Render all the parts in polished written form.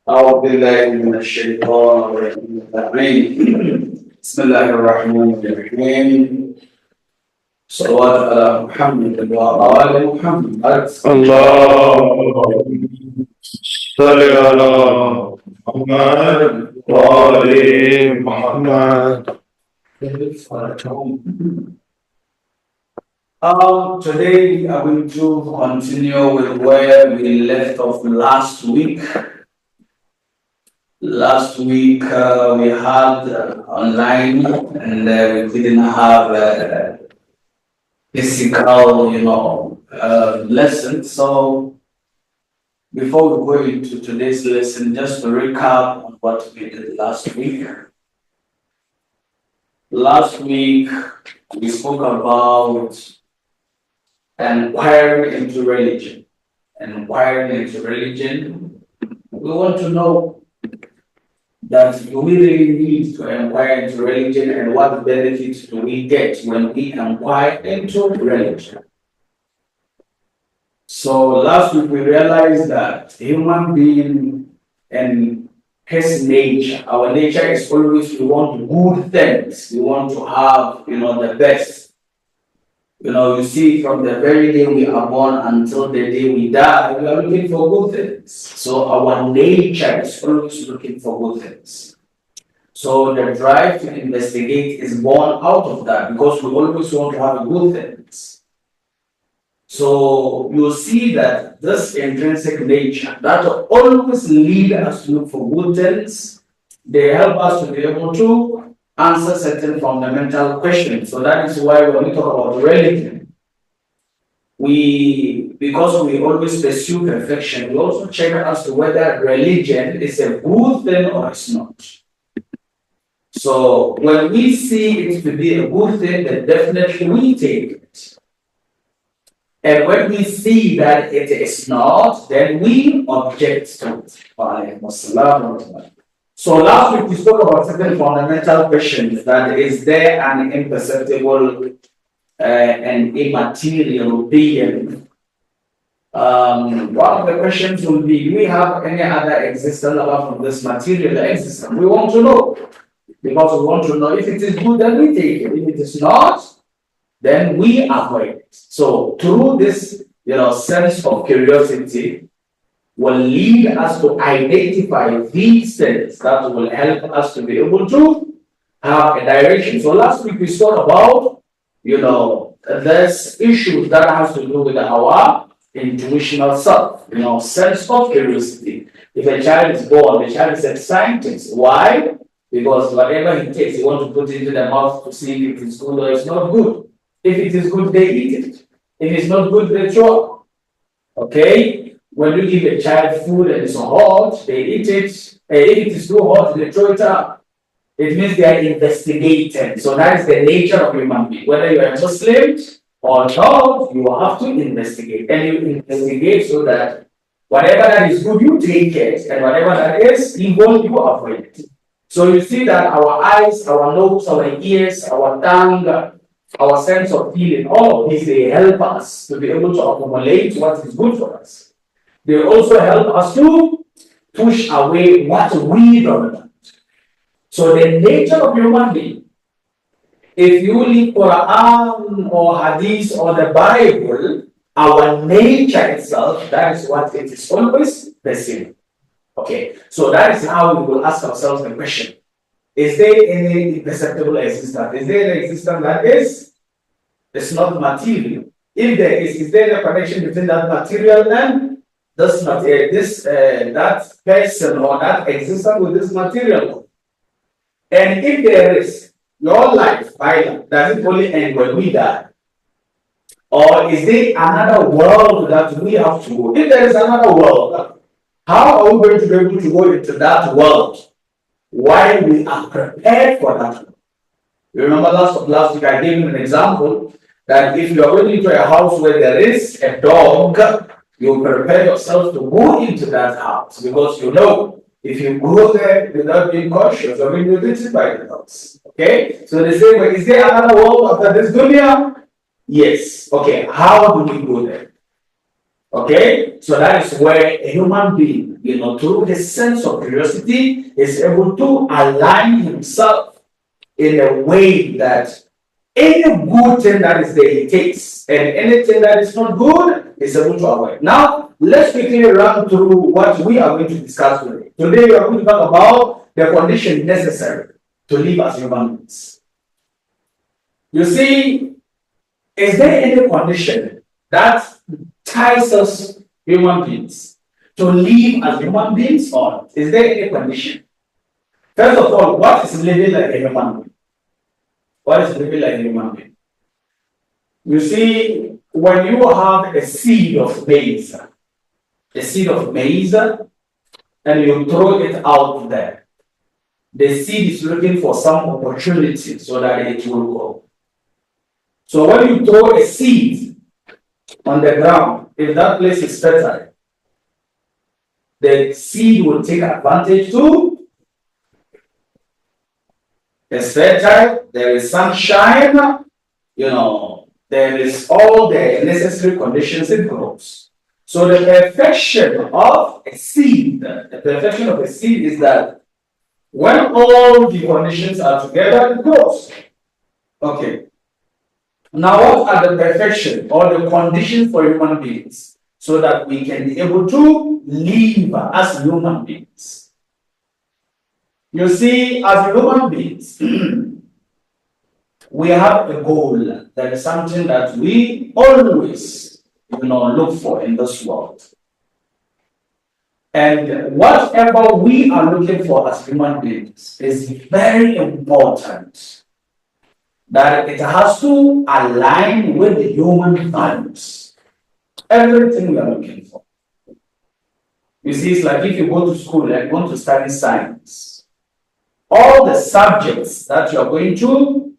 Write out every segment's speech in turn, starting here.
أعوذ بالله من الشيطان الرجيم بسم الله الرحمن الرحيم صلوات على محمد وعلى آل محمد اللهم صل على محمد وآل محمد. Today we are going to continue with where we left off last week. Last week we had online and we didn't have physical, lesson. So before we go into today's lesson, just to recap on what we did last week. Last week we spoke about inquiring into religion. Inquiring into religion, we want to know that do we really need to inquire into religion and what benefits do we get when we inquire into religion? So last week we realized that human being and his nature, our nature is always we want good things. We want to have, the best. You see from the very day we are born until the day we die, we are looking for good things. So our nature is always looking for good things. So the drive to investigate is born out of that because we always want to have good things. So you'll see that this intrinsic nature that will always lead us to look for good things, they help us to be able to answer certain fundamental questions. So that is why when we talk about religion, because we always pursue perfection, we also check as to whether religion is a good thing or it's not. So when we see it to be a good thing, then definitely we take it. And when we see that it is not, then we object to it. So last week we spoke about certain fundamental questions, that is there an imperceptible and immaterial being? One of the questions will be, do we have any other existence apart from this material existence? We want to know, because we want to know if it is good, then we take it. If it is not, then we avoid it. So through this, sense of curiosity, will lead us to identify these things that will help us to be able to have a direction. So last week we spoke about, this issue that has to do with our intuitional self, sense of curiosity. If a child is born, the child is a scientist. Why? Because whatever he takes, he wants to put it into the mouth to see if it is good or it's not good. If it is good, they eat it. If it's not good, they throw it. Okay? When you give a child food and it's hot, they eat it. If it is too hot, they throw it up. It means they are investigating. So that is the nature of human being. Whether you are a Muslim or not, you have to investigate. And you investigate so that whatever that is good, you take it. And whatever that is evil, you avoid it. So you see that our eyes, our nose, our ears, our tongue, our sense of feeling, all of these, they help us to be able to accumulate what is good for us. They also help us to push away what we don't want. So the nature of human being, if you read Quran or Hadith or the Bible, our nature itself, that is what it is always the same. Okay, so that is how we will ask ourselves the question. Is there any imperceptible existence? Is there an existence that is not material? If there is there a connection between that material and that person or that existence with this material world? And if there is, your life, does it only end when we die? Or is there another world that we have to go? If there is another world, how are we going to be able to go into that world while we are prepared for that world? You remember last week I gave you an example that if you are going into a house where there is a dog, you prepare yourself to go into that house because if you go there without being cautious, you're going to be visited by the dogs. Okay? So the same way, is there another world after this dunya? Yes. Okay, how do we go there? Okay, so that is where a human being, through his sense of curiosity, is able to align himself in a way that any good thing that is there he takes, and anything that is not good is able to avoid. Now, let's quickly run through what we are going to discuss today. Today, we are going to talk about the condition necessary to live as human beings. You see, is there any condition that ties us human beings to live as human beings, or is there any condition? First of all, what is living like a human being? What is living like a human being? You see, when you have a seed of maize, and you throw it out there, the seed is looking for some opportunity so that it will grow. So when you throw a seed on the ground, if that place is fertile, the seed will take advantage too. It's fertile, there is sunshine, there is all the necessary conditions it grows. So the perfection of a seed is that when all the conditions are together, it grows. Okay. Now, what are the perfection or the conditions for human beings so that we can be able to live as human beings? You see, as human beings, we have a goal. That is something that we always, look for in this world. And whatever we are looking for as human beings is very important that it has to align with the human values. Everything we are looking for. You see, it's like if you go to school and want to study science, all the subjects that you are going to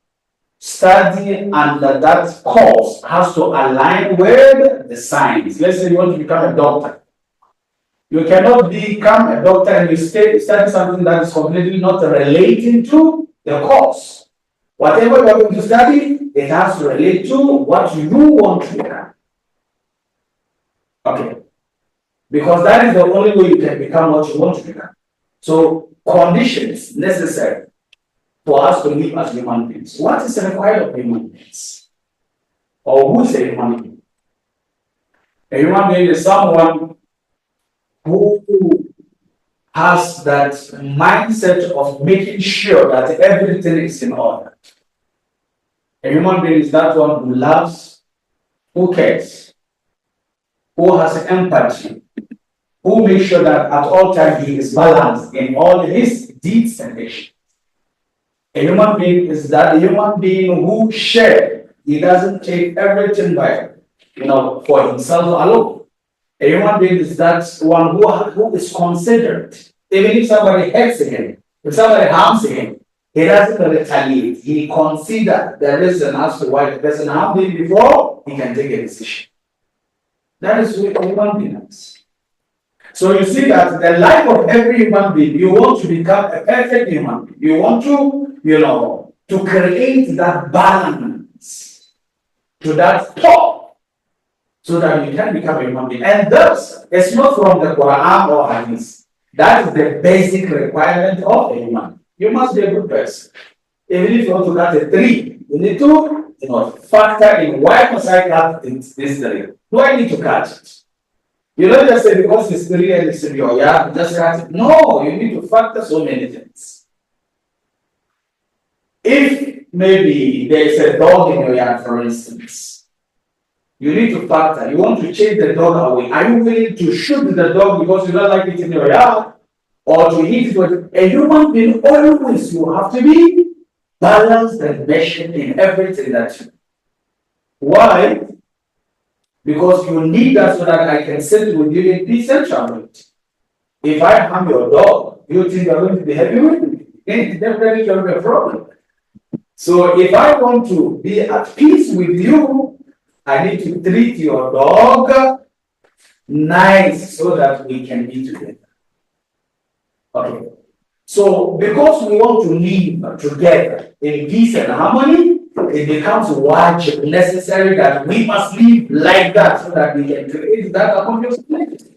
study under that course has to align with the science. Let's say you want to become a doctor. You cannot become a doctor and you study something that is completely not relating to the course. Whatever you are going to study, it has to relate to what you want to become. Okay. Because that is the only way you can become what you want to become. So, conditions necessary for us to live as human beings. What is required of human beings? Or who is a human being? A human being is someone who has that mindset of making sure that everything is in order. A human being is that one who loves, who cares, who has empathy, who makes sure that at all times he is balanced in all his deeds and actions. A human being is that human being who shares. He doesn't take everything by, for himself alone. A human being is that one who is considerate. Even if somebody hurts him, if somebody harms him, he doesn't retaliate. He considers the reason as to why the person harmed him before he can take a decision. That is what a human being is. So you see that the life of every human being, you want to become a perfect human being. You want to, to create that balance to that top so that you can become a human being. And thus, it's not from the Quran or Hadith. That is the basic requirement of a human. You must be a good person. Even if you want to cut a tree, you need to factor in why must I cut this tree? Do I need to cut it? You don't just say because it's tree and it's in your yard, just cut it. No, you need to factor so many things. If maybe there is a dog in your yard, for instance, you need to factor. You want to chase the dog away. Are you willing to shoot the dog because you don't like it in your yard? Or to hit it with a human being? Always you have to be balanced and measured in everything that you do. Why? Because you need that so that I can sit with you in peace and tranquility. If I harm your dog, you think you're going to be happy with me? It's definitely going to be a problem. So if I want to be at peace with you, I need to treat your dog nice so that we can be together. Okay. So because we want to live together in peace and harmony, it becomes wajib, necessary that we must live like that so that we can create that harmonious community.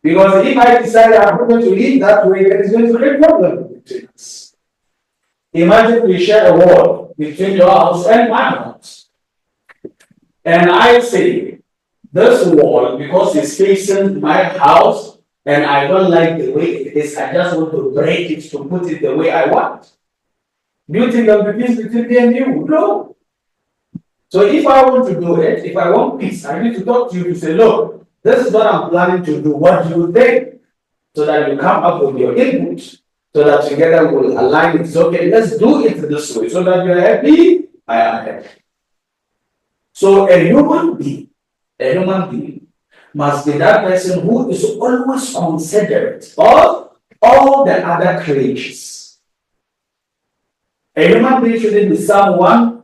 Because if I decide I'm going to live that way, there is going to be a problem between us. Imagine we share a wall between your house and my house. And I say, this wall, because it's facing my house, and I don't like the way it is, I just want to break it to put it the way I want. Do you think there will be peace between me and you? No. So if I want to do it, if I want peace, I need to talk to you to say, look, this is what I'm planning to do. What do you think? So that you come up with your input, so that together we'll align it. So, okay, let's do it this way, so that you're happy, I am happy. So a human being must be that person who is always considerate of all the other creatures. A human being shouldn't be someone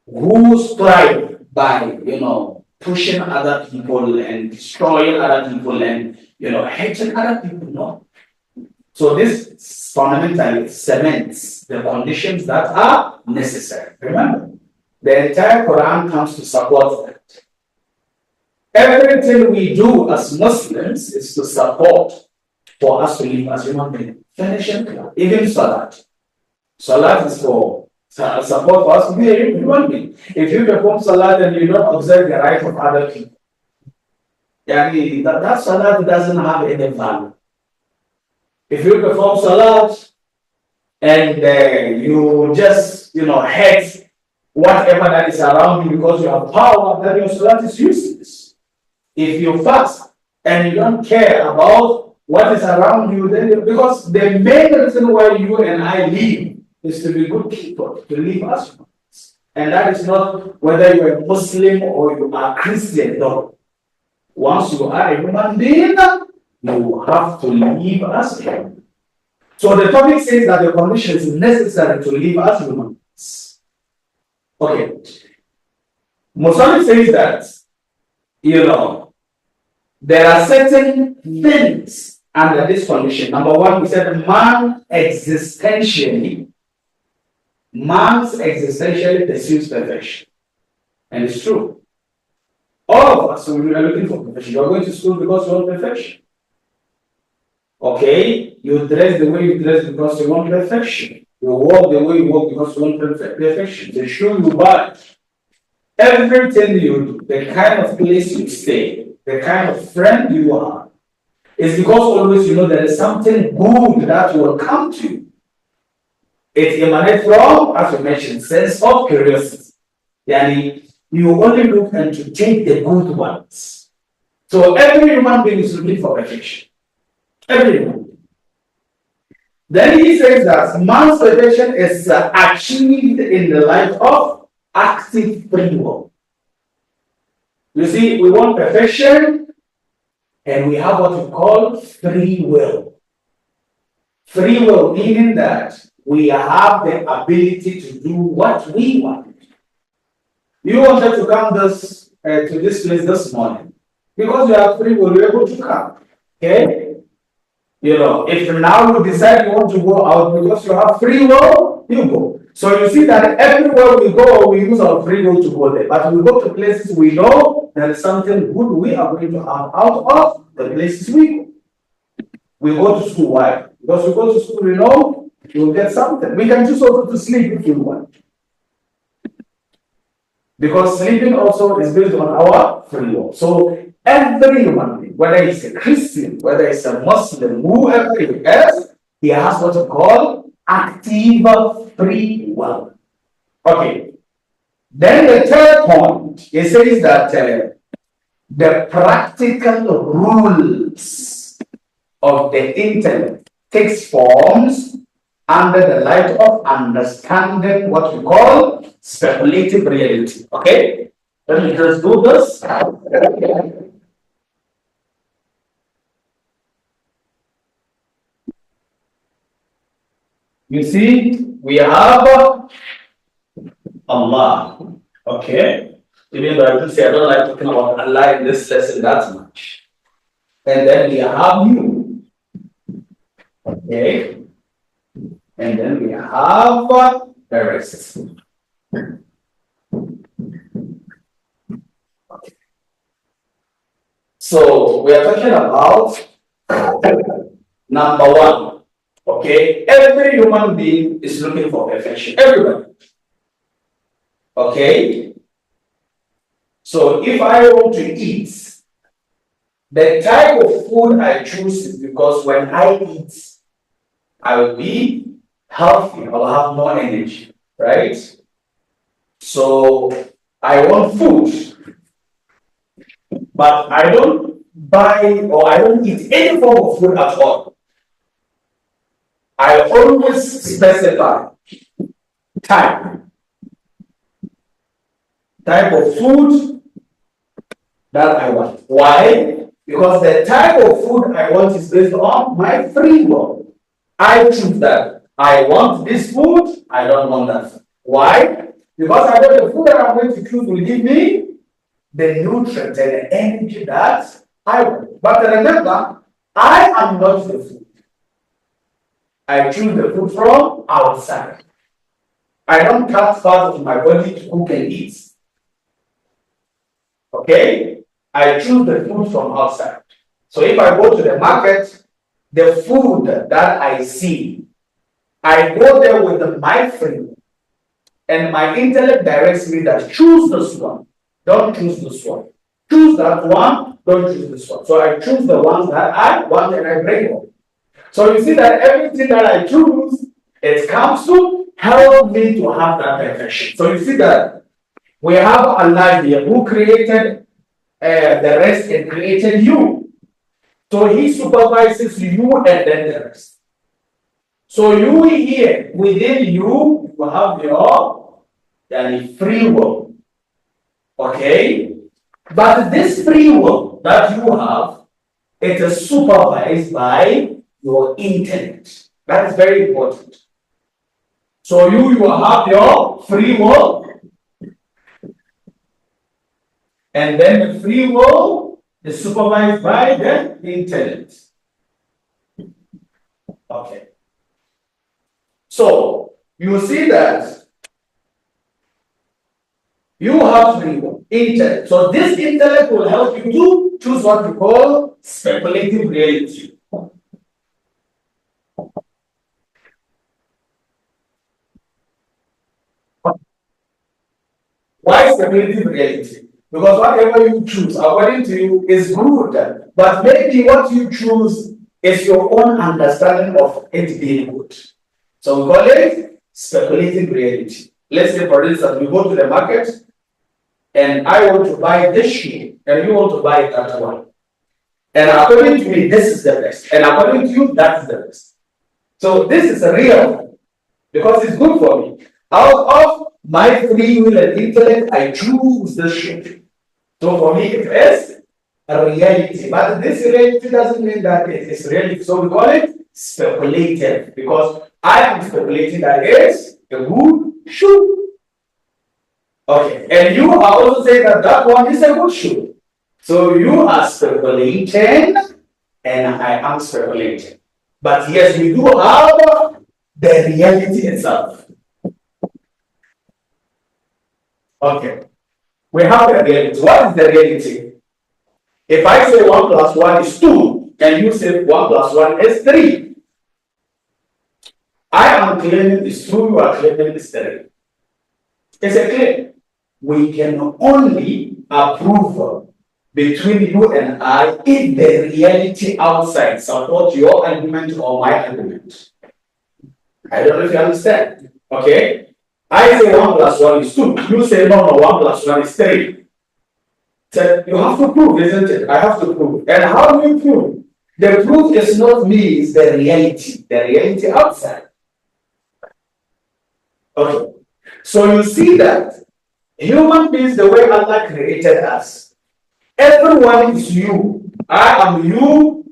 who strives by, pushing other people and destroying other people and, hating other people. No. So this fundamentally cements the conditions that are necessary. Remember, the entire Quran comes to support that. Everything we do as Muslims is to support for us to live as human beings. Finishing, even Salat. Salat is for support for us to be a human being. If you perform Salat and you don't observe the right of other people, that Salat doesn't have any value. If you perform Salat and you just, hate whatever that is around you because you have power, then your Salat is useless. If you fast and you don't care about what is around you, then because the main reason why you and I live is to be good people, to live as humans. And that is not whether you are Muslim or you are Christian, no. Once you are a human being, you have to live as human. So the topic says that the condition is necessary to live as humans. Okay. Mustafa says that, there are certain things under this condition. Number one, we said man's existentially pursues perfection. And it's true. All of us, we are looking for perfection. You are going to school because you want perfection. Okay? You dress the way you dress because you want perfection. You walk the way you walk because you want perfection. The shoe you buy, everything you do, the kind of place you stay, the kind of friend you are, is because always there is something good that will come to you. It emanates from, as we mentioned, sense of curiosity. You only look and to take the good ones. So every human being is looking for perfection. Every human being. Then he says that man's perfection is achieved in the light of active free will. You see, we want perfection, and we have what we call free will. Free will meaning that we have the ability to do what we want. You wanted to come to this place this morning. Because you have free will, you're able to come. Okay? If now you decide you want to go out because you have free will, you go. So you see that everywhere we go, we use our free will to go there. But we go to places we know there is something good we are going to have out of the places we go. We go to school. Why? Because we go to school, we will get something. We can choose also to sleep if we want. Because sleeping also is based on our free will. So every human being, whether he's a Christian, whether he's a Muslim, whoever he is, he has what we call active free will. Okay. Then the third point, it says that the practical rules of the intellect takes forms under the light of understanding what we call speculative reality. Okay? Let me just do this. You see, we have Allah. Okay? Even though I don't like talking about Allah in this lesson that much. And then we have you. Okay? And then we have the rest. So we are talking about number one. Okay, every human being is looking for perfection. Everybody. Okay. So if I want to eat, the type of food I choose is because when I eat, I will be healthy, I will have more energy, right? So I want food, but I don't buy or I don't eat any form of food at all. I always specify type of food that I want. Why? Because the type of food I want is based on my free will. I choose that I want this food, I don't want that. Why? Because I know the food that I'm going to choose will give me the nutrients and the energy that I want. But remember, I am not the food. I choose the food from outside. I don't cut part of my body to cook and eat. Okay? I choose the food from outside. So if I go to the market, the food that I see, I go there with my free will. And my intellect directs me that choose this one, don't choose this one. Choose that one, don't choose this one. So I choose the ones that I want and I bring home. So you see that everything that I choose, it comes to help me to have that perfection. So you see that we have Allah here who created the rest and created you. So he supervises you and then the rest. So you here, within you, you have your free will. Okay? But this free will that you have, it is supervised by your intellect. That is very important. So you have your free will, and then the free will is supervised by the intellect. Okay. So you see that you have free will, intellect. So this intellect will help you to choose what we call speculative reality. Why speculative reality? Because whatever you choose, according to you, is good. But maybe what you choose is your own understanding of it being good. So we call it speculative reality. Let's say, for instance, we go to the market and I want to buy this shoe and you want to buy that one. And according to me, this is the best. And according to you, that is the best. So this is real because it's good for me. Out of my free will and intellect, I choose the shoe. So for me, it is a reality. But this reality doesn't mean that it is reality. So we call it speculative because I am speculating that it's a good shoe. Okay, and you are also saying that that one is a good shoe. So you are speculating and I am speculating. But yes, we do have the reality itself. Okay. We have the reality. What is the reality? If I say 1 plus 1 is 2, and you say 1 plus 1 is 3, I am claiming it's 2, you are claiming it's 3. It's a claim. We can only approve between you and I if the reality outside supports your argument or my argument. I don't know if you understand. Okay? I say 1 plus 1 is 2. You say no, 1 plus 1 is 3. So you have to prove, isn't it? I have to prove. And how do you prove? The proof is not me, it's the reality outside. Okay. So you see that human beings, the way Allah created us, everyone is you. I am you,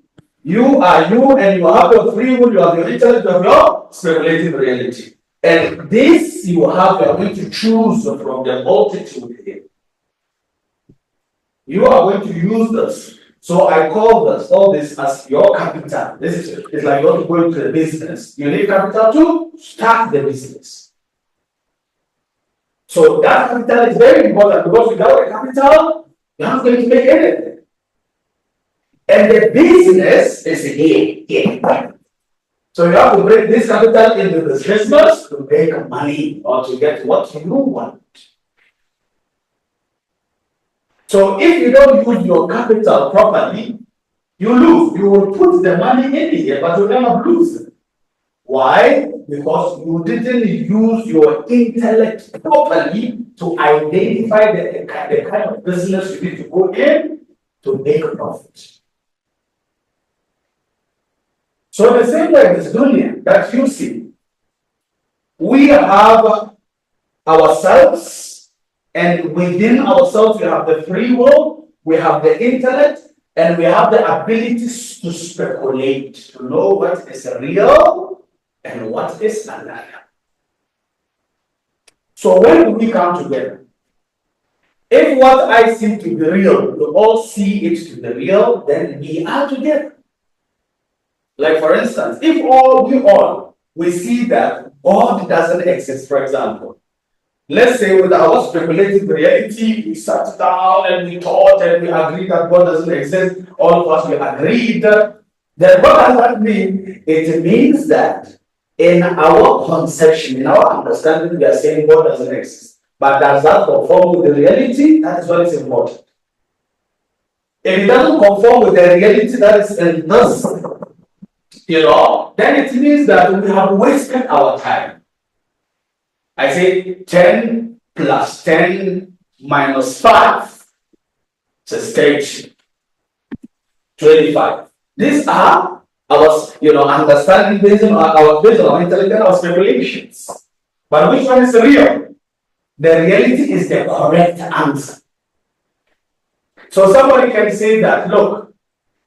you are you, and you have your free will, you have your intellect, you have your speculative reality. And this you have, you are going to choose from the multitude here. You are going to use this. So I call this, all this as your capital. This is it's like you're going to the business. You need capital to start the business. So that capital is very important because without a capital, you're not going to make anything. And the business is here. So you have to bring this capital into the business to make money or to get what you want. So if you don't use your capital properly, you lose. You will put the money in here, but you never lose it. Why? Because you didn't use your intellect properly to identify the kind of business you need to go in to make a profit. So the same way this dunya that you see, we have ourselves, and within ourselves we have the free will, we have the intellect, and we have the abilities to speculate, to know what is real and what is a lie. So when do we come together? If what I see to be real, we all see it to be real, then we are together. Like for instance, if we see that God doesn't exist, for example. Let's say with our speculative reality, we sat down and we thought and we agreed that God doesn't exist. All of us we agreed. Then what does that mean? It means that in our conception, in our understanding, we are saying God doesn't exist. But does that conform with the reality? That is what is important. If it doesn't conform with the reality that is in this, then it means that we have wasted our time. I say 10 plus 10 minus 5 is stage 25. These are our understanding based on our intellect and our speculations. But which one is real? The reality is the correct answer. So somebody can say that, look,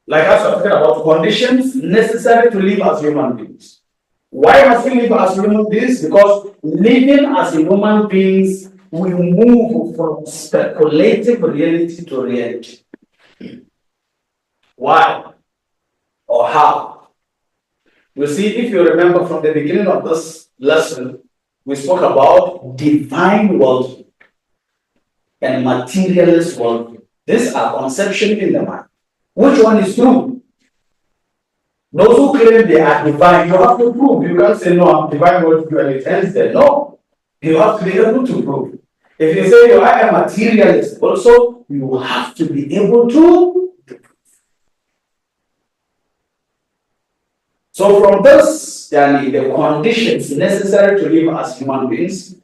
like I was talking about conditions necessary to live as human beings. Why must we live as human beings? Because living as human beings, we move from speculative reality to reality. Why? Or how? You see, if you remember from the beginning of this lesson, we spoke about divine worldview and materialist worldview. These are conceptions in the mind. Which one is true? Those who claim they are divine, you have to prove. You can't say, no, I'm divine worldview and it ends there. No. You have to be able to prove. If you say you are a materialist, also, you have to be able to prove. So from this, the conditions necessary to live as human beings,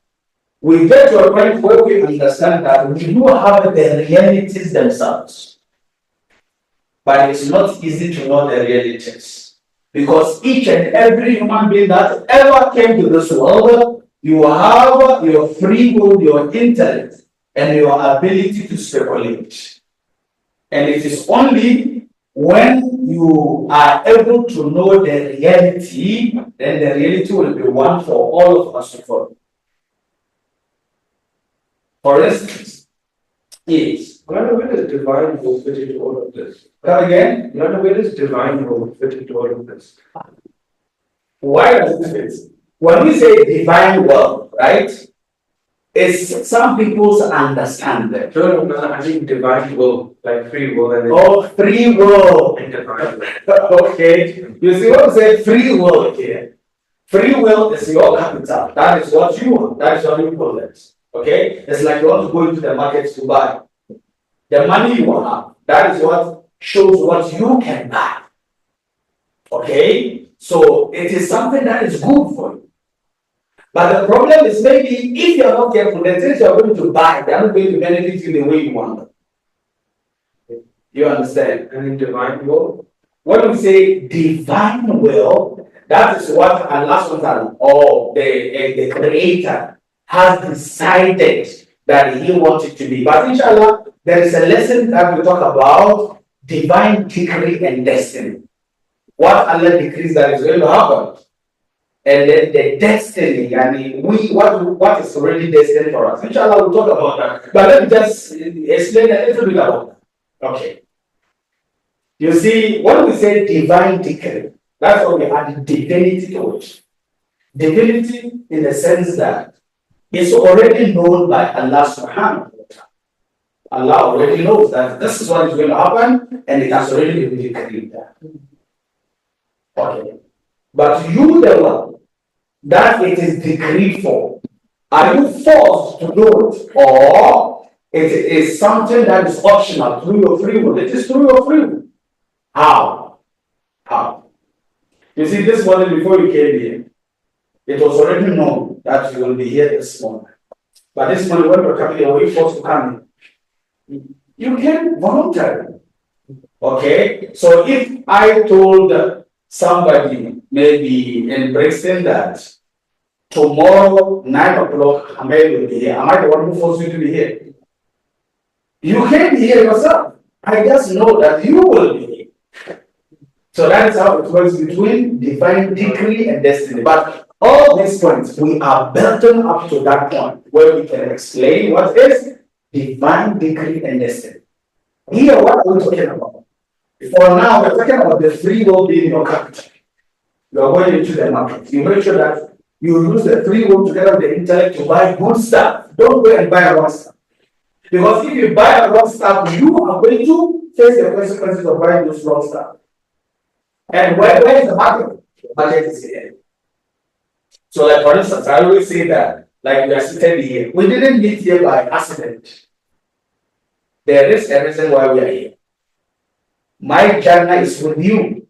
we get to a point where we understand that we do have the realities themselves. But it's not easy to know the realities. Because each and every human being that ever came to this world, you have your free will, your intellect, and your ability to speculate. And it is only when you are able to know the reality, then the reality will be one for all of us to follow. For instance, yes. Where does divine will fit into all of this? Come again? Where does divine will fit into all of this? Why does it fit? When we say divine will, right? It's some people's understanding. No, I mean divine will, like free will. And free will. And divine will. Okay. You see what we say free will here? Free will is your capital. That is what you want. That is what you call it. Okay? It's like you want to go into the market to buy. The money you will have, that is what shows what you can buy. Okay? So it is something that is good for you. But the problem is maybe if you are not careful, the things you are going to buy, they are not going to benefit you the way you want them. You understand? And in divine will? When we say divine will, that is what Allah subhanahu or the Creator has decided that He wants it to be. But inshallah, there is a lesson that we talk about divine decree and destiny. What Allah decrees that is going to happen. And then the destiny, what is already destined for us. Inshallah, we'll talk about that. But let me just explain a little bit about that. Okay. You see, when we say divine decree, that's what we add divinity to it. Divinity in the sense that It's already known by Allah subhanahu wa ta'ala. Allah already knows that this is what is going to happen, and it has already been decreed that. Okay. But you, the one that it is decreed for, are you forced to do it, or it is something that is optional through your free will? It is through your free will. How? How? You see, this morning before you came here, it was already known that you will be here this morning. But this morning, when you're coming here, were you forced to come in? You came voluntarily. Okay? So if I told somebody, maybe in Brixton, that tomorrow, 9 o'clock, Ahmed will be here, am I the one who forced you to be here? You came here yourself. I just know that you will be here. So that is how it works between divine decree and destiny. But all these points, we are building up to that point where we can explain what is divine decree and destiny. Here, what are we talking about? For now, we're talking about the free will being your capital. You are going into the market. You make sure that you use the free will together with the intellect to buy good stuff. Don't go and buy wrong stuff. Because if you buy wrong stuff, you are going to face the consequences of buying those wrong stuff. And where is the market? The market is here. So, like for instance, I always say that, like we are sitting here, we didn't meet here by accident. There is a reason why we are here. My Jannah is with you.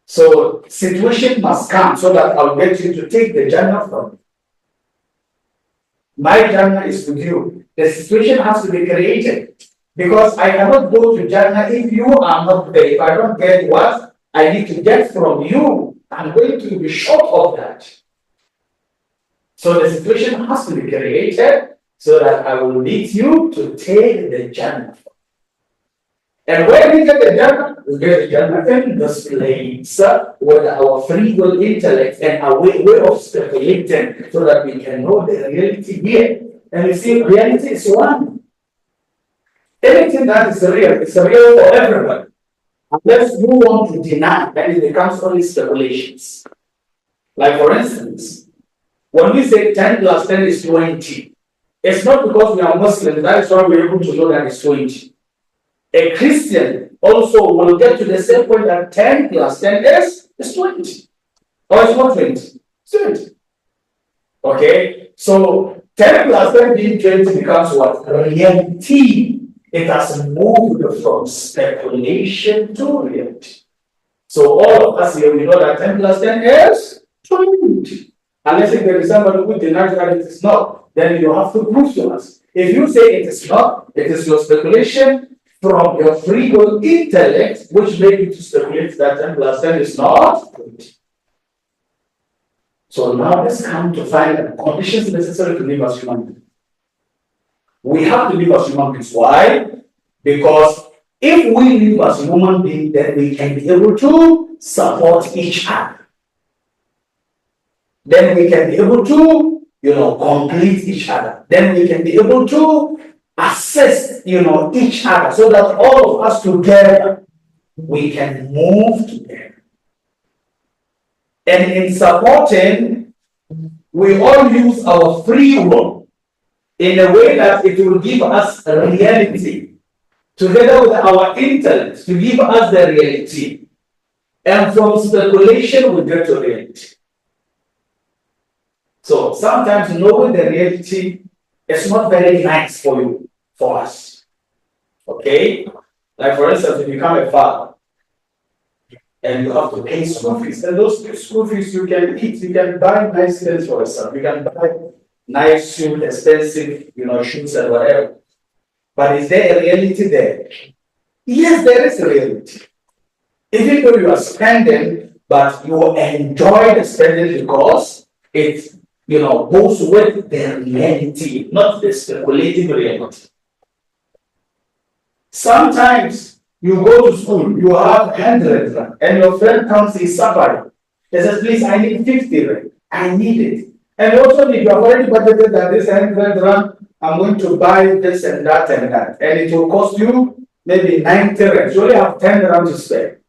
So, situation must come so that I'll get you to take the Jannah from me. My Jannah is with you. The situation has to be created. Because I cannot go to Jannah if you are not there. If I don't get what I need to get from you, I'm going to be short of that. So the situation has to be created so that I will need you to take the Jannah. And where we get the Jannah? We get the Jannah in this place where our free will intellect and our way of speculating so that we can know the reality here. And you see, reality is one. Anything that is real, it's real for everyone. Unless you want to deny, that it becomes only speculations. Like for instance, when we say 10 plus 10 is 20, it's not because we are Muslims, that is why we're able to know that it's 20. A Christian also will get to the same point that 10 plus 10 is 20. Or it's not 20, it's 20. Okay, so 10 plus 10 being 20 becomes what? Reality. It has moved from speculation to reality. So all of us here, we know that 10 plus 10 is 20. Unless if there is somebody who denies that it is not, then you have to prove to us. If you say it is not, it is your speculation from your free will intellect, which made you to speculate that 10 plus 10 is not 20. So now let's come to find the conditions necessary to live as human beings. We have to live as human beings. Why? Because if we live as human beings, then we can be able to support each other. Then we can be able to, complete each other. Then we can be able to assist, each other so that all of us together, we can move together. And in supporting, we all use our free will in a way that it will give us a reality, together with our intellect, to give us the reality. And from speculation, we get to reality. So sometimes knowing the reality is not very nice for us. Okay? Like for instance, if you become a father and you have to pay school fees, and those school fees you can eat, you can buy nice things for yourself, you can buy nice shoes, expensive, shoes and whatever. But is there a reality there? Yes, there is a reality. Even though you are spending, but you enjoy the spending because it goes with the reality, not the speculative reality. Sometimes you go to school, you have 100 rand, and your friend comes, he's suffering. He says, please, I need 50 rand. I need it. And also, if you have already budgeted that this 100 rand, I'm going to buy this and that, and it will cost you maybe 90 rand. You only have 10 rand to spare.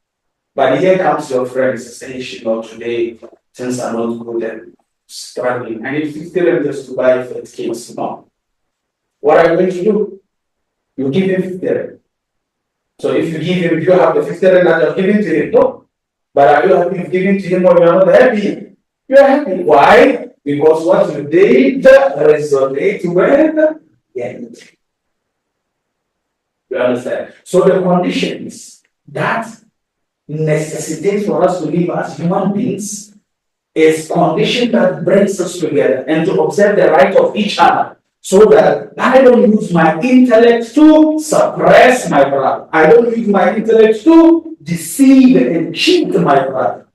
But here comes your friend saying, today, things are not good. And struggling. I need 50 rand just to buy 50 kids. No. What are you going to do? You give him 50 rand. So if you give him, if you have the 50 rand that you're giving to him, no. But are you happy giving to him or you're not happy? You're happy. Why? Because what you did resonates with reality. You understand? So the conditions that necessitate for us to live as human beings is condition that brings us together and to observe the right of each other, so that I don't use my intellect to suppress my brother. I don't use my intellect to deceive and cheat my brother.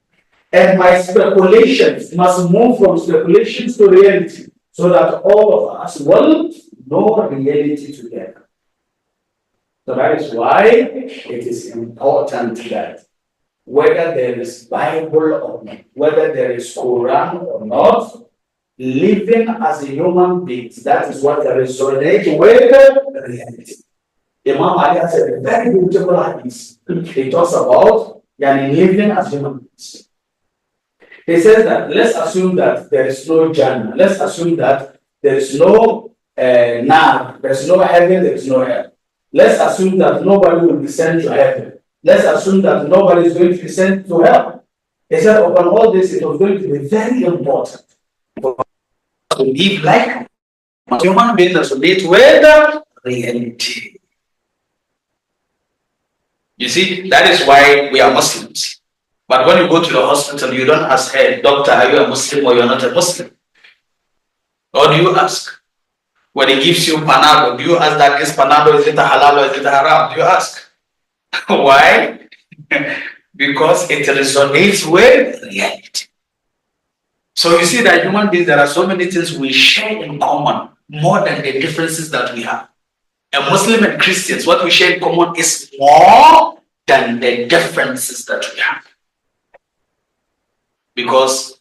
And my speculations must move from speculations to reality, so that all of us will know reality together. So that is why it is important that whether there is Bible or not, whether there is Quran or not, living as a human being, that is what resonates with reality. Imam Ali has a very beautiful hadith. He talks about living as human beings. He says that let's assume that there is no Jannah. Let's assume that there is no Nar, there is no heaven, there is no hell. Let's assume that nobody will be sent to heaven. Let's assume that nobody is going to be sent to hell. He said, upon all this, it was going to be very important for us to live like human beings, to live with reality. You see, that is why we are Muslims. But when you go to the hospital, you don't ask, hey, doctor, are you a Muslim or you're not a Muslim? Or do you ask? When he gives you panado, do you ask that this panado, is it a halal or is it a haram? Do you ask? Why? Because it resonates with reality. So you see that human beings, there are so many things we share in common, more than the differences that we have. A Muslim and Christians, what we share in common is more than the differences that we have. Because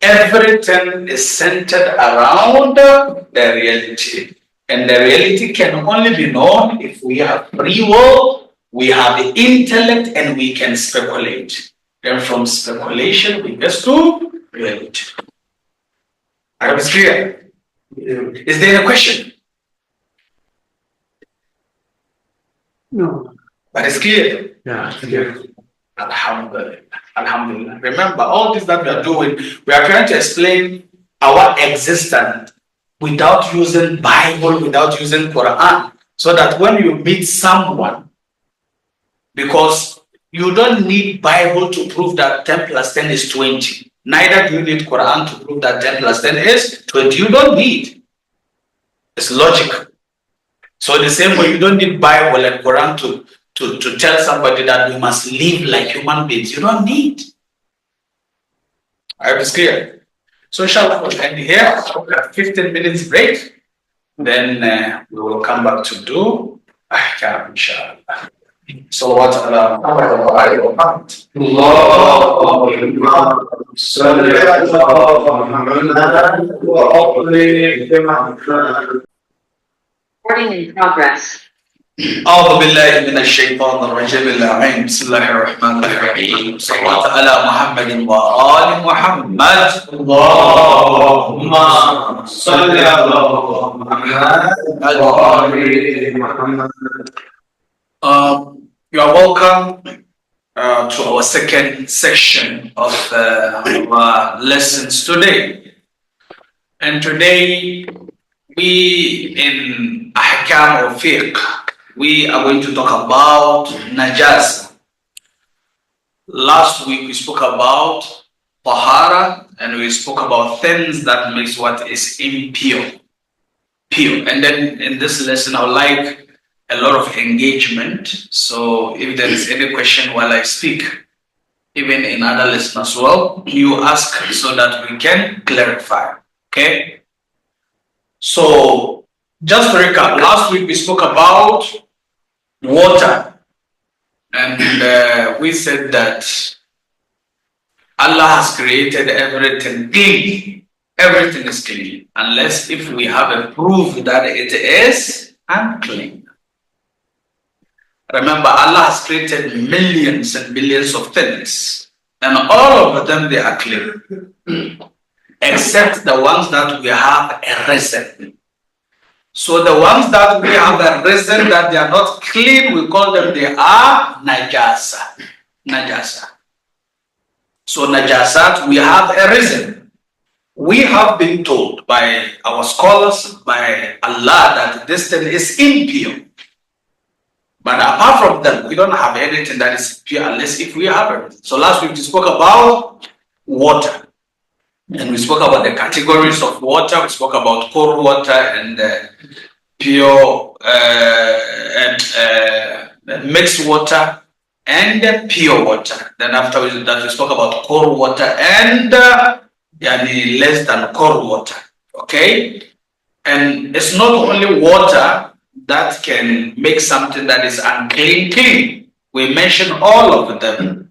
everything is centered around the reality. And the reality can only be known if we have free will, we have the intellect, and we can speculate. Then from speculation, we get to reality. I hope it's clear. Is there a question? No. But it's clear. Yeah, it's clear. Alhamdulillah. Alhamdulillah. Remember, all this that we are doing, we are trying to explain our existence without using Bible, without using Quran, so that when you meet someone, because you don't need Bible to prove that 10 plus 10 is 20. Neither do you need Quran to prove that 10 plus 10 is 20. You don't need. It's logical. So the same way, you don't need Bible and Quran to tell somebody that we must live like human beings. You don't need. I hope it's clear. So inshallah, we'll end here. We'll have 15 minutes break. Then we will come back to do ahkam, inshallah. صلوات على محمد وآل محمد. اللهم صل على محمد وآل محمد. Recording in progress. أعوذ بالله من الشيطان الرجيم اللعين. بسم الله الرحمن الرحيم. صلوات على محمد وآل محمد. اللهم صل على محمد وآل محمد. You are welcome to our second section of our lessons today. And today we in Ahkam or Fiqh, we are going to talk about Najasa. Last week we spoke about Tahara, and we spoke about things that makes what is impure. Pure. And then in this lesson I would like a lot of engagement. So if there is any question while I speak, even in other lessons as well, you ask so that we can clarify. Okay? So just to recap, last week we spoke about water, and we said that Allah has created everything clean. Everything is clean, unless if we have a proof that it is unclean. Remember, Allah has created millions and billions of things, and all of them, they are clean. except the ones that we have a reason. So the ones that we have a reason that they are not clean, we call them, they are najasa. Najasa. So najasat, we have a reason. We have been told by our scholars, by Allah, that this thing is impure. But apart from that, we don't have anything that is pure unless if we have it. So last week we spoke about water. And we spoke about the categories of water. We spoke about cold water and pure mixed water and pure water. Then after that, we spoke about cold water and less than cold water. Okay? And it's not only water that can make something that is unclean clean. We mentioned all of them.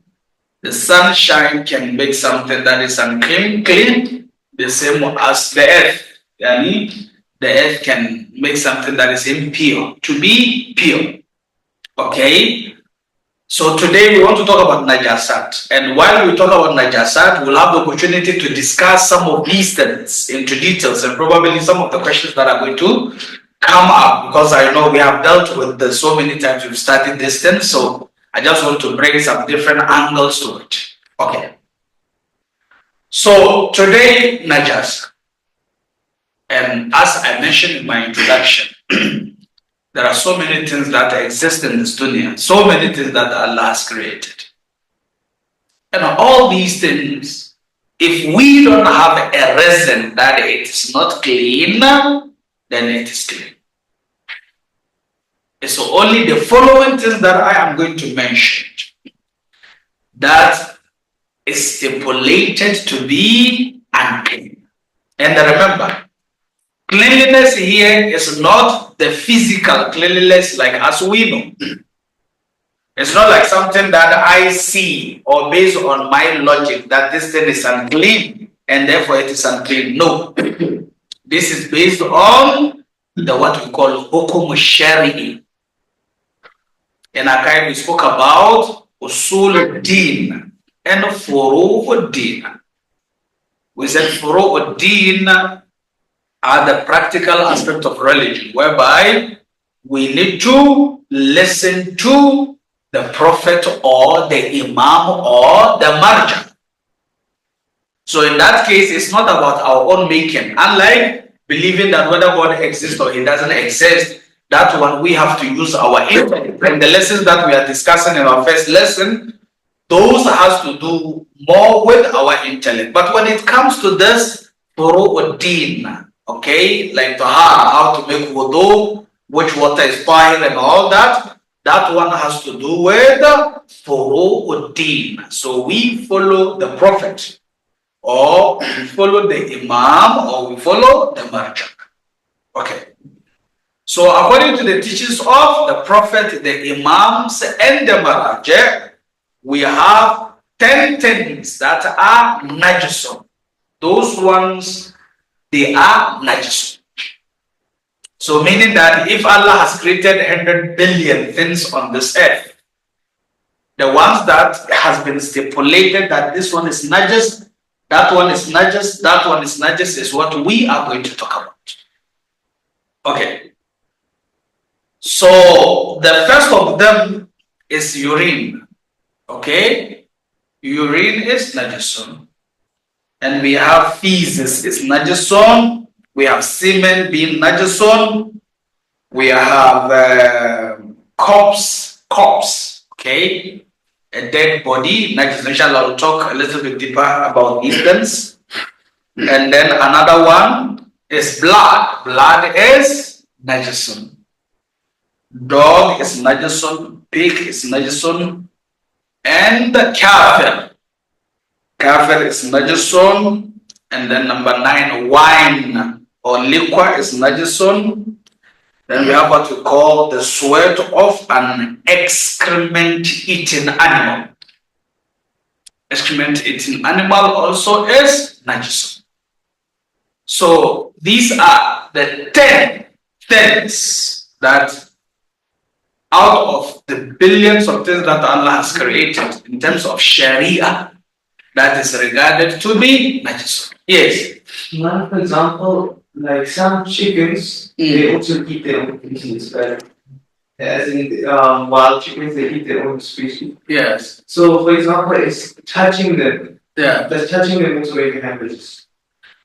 The sunshine can make something that is unclean clean, the same as the earth. Yani, the earth can make something that is impure to be pure. Okay? So today we want to talk about najasat. And while we talk about najasat, we'll have the opportunity to discuss some of these things into details and probably some of the questions that are going to come up, because I know we have dealt with this so many times. We've studied this thing, so I just want to bring some different angles to it. Okay. So today, najas. And as I mentioned in my introduction, there are so many things that exist in this dunya, so many things that Allah has created. And all these things, if we don't have a reason that it is not clean, then it is clean. It's only the following things that I am going to mention that is stipulated to be unclean. And remember, cleanliness here is not the physical cleanliness like as we know. It's not like something that I see or based on my logic that this thing is unclean and therefore it is unclean. No. This is based on the what we call hukum shari'i. In Akai we spoke about usul din and furu' din. We said furu' din are the practical aspect of religion, whereby we need to listen to the prophet or the imam or the marja. So in that case, it's not about our own making. Unlike believing that whether God exists or he doesn't exist, that one we have to use our intellect. And the lessons that we are discussing in our first lesson, those has to do more with our intellect. But when it comes to this furu'uddin, okay, like how to make wudu, which water is fine and all that, that one has to do with furu'uddin. So we follow the prophet, or we follow the imam, or we follow the marja. Okay. So according to the teachings of the prophet, the imams, and the marja, we have 10 things that are najisun. Those ones, they are najisun. So meaning that if Allah has created 100 billion things on this earth, the ones that has been stipulated that this one is najis, that one is najis, that one is najis is what we are going to talk about. Okay. So the first of them is urine. Okay? Urine is najisun. And we have feces is najisun. We have semen being najisun. We have corpse, okay? A dead body, najisun. Inshallah, I'll talk a little bit deeper about these things. And then another one is blood. Blood is najisun. Dog is najisun. Pig is najisun. And kafir. Kafir is najisun. And then number 9, wine or liquor is najisun. Then we have what we call the sweat of an excrement-eating animal. Excrement-eating animal also is najisun. So these are the 10 things that out of the billions of things that Allah has created in terms of Sharia, that is regarded to be najisun. Yes, Now, for example, like some chickens, they also eat their own species, right? As in wild chickens, they eat their own species. Yes. So, for example, it's touching them. Yeah. Does touching them also make hemorrhages?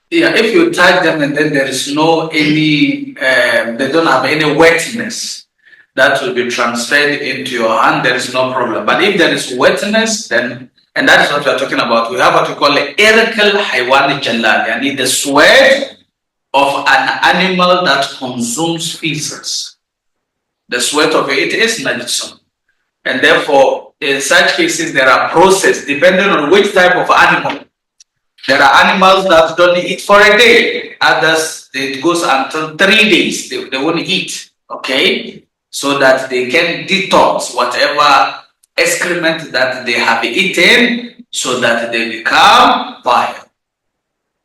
Yeah, if you touch them and then there is no any, they don't have any wetness that will be transferred into your hand, there is no problem. But if there is wetness, then, and that is what we are talking about, we have what we call the irkal haywani jalal, yani the sweat of an animal that consumes feces. The sweat of it is najis. And therefore, in such cases, there are processes depending on which type of animal. There are animals that don't eat for a day. Others, it goes until 3 days. They won't eat, okay? So that they can detox whatever excrement that they have eaten so that they become vile.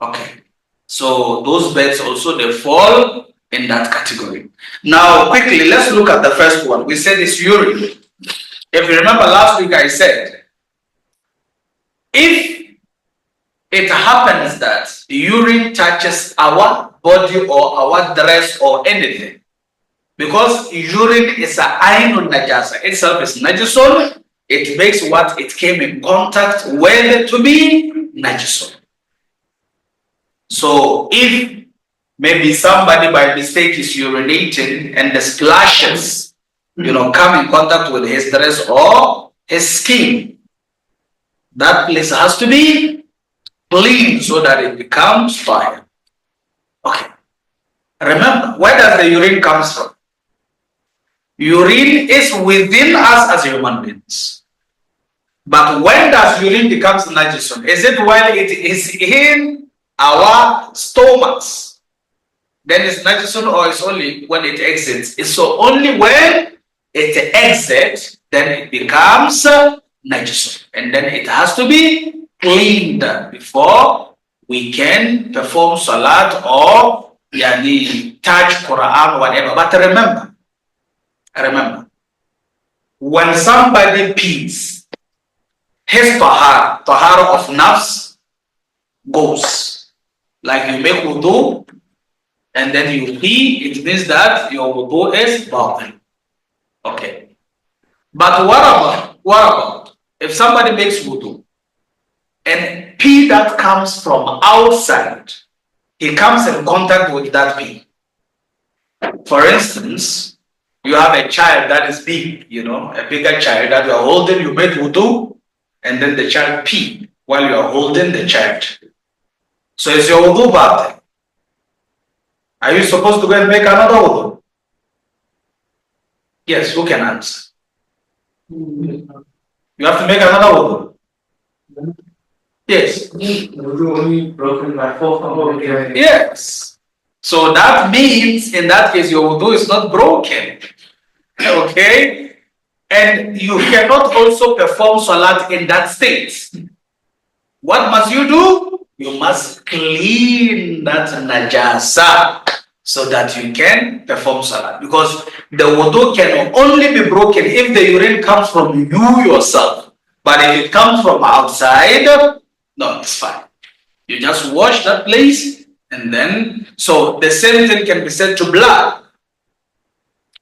Okay. So those birds also, they fall in that category. Now, quickly, let's look at the first one. We said it's urine. If you remember last week, I said, if it happens that urine touches our body or our dress or anything, because urine is an ainun najasa, itself is najasun, it makes what it came in contact with to be najasun. So if maybe somebody by mistake is urinating and the splashes, come in contact with his dress or his skin, that place has to be clean so that it becomes fire. Okay. Remember, where does the urine comes from? Urine is within us as human beings. But when does urine becomes najasun? Is it while it is in our stomachs? Then it's najasun, or it's only when it exits? It's so only when it exits, then it becomes najasun. And then it has to be cleaned before we can perform salat or touch Quran or whatever. But remember, when somebody pees, his tahara of nafs goes. Like you make wudu and then you pee, it means that your wudu is batil. Okay. But what about if somebody makes wudu and pee that comes from outside, he comes in contact with that pee. For instance, you have a child that is big, a bigger child that you are holding, you make wudu, and then the child pee while you are holding the child. So is your wudu bad? Are you supposed to go and make another wudu? Yes, who can answer? You have to make another wudu. Yes. Only broken by 4 Yes. So that means in that case your wudu is not broken. Okay? And you cannot also perform salat in that state. What must you do? You must clean that najasa so that you can perform salat. Because the wudu can only be broken if the urine comes from you yourself. But if it comes from outside, no, it's fine. You just wash that place and then, so the same thing can be said to blood.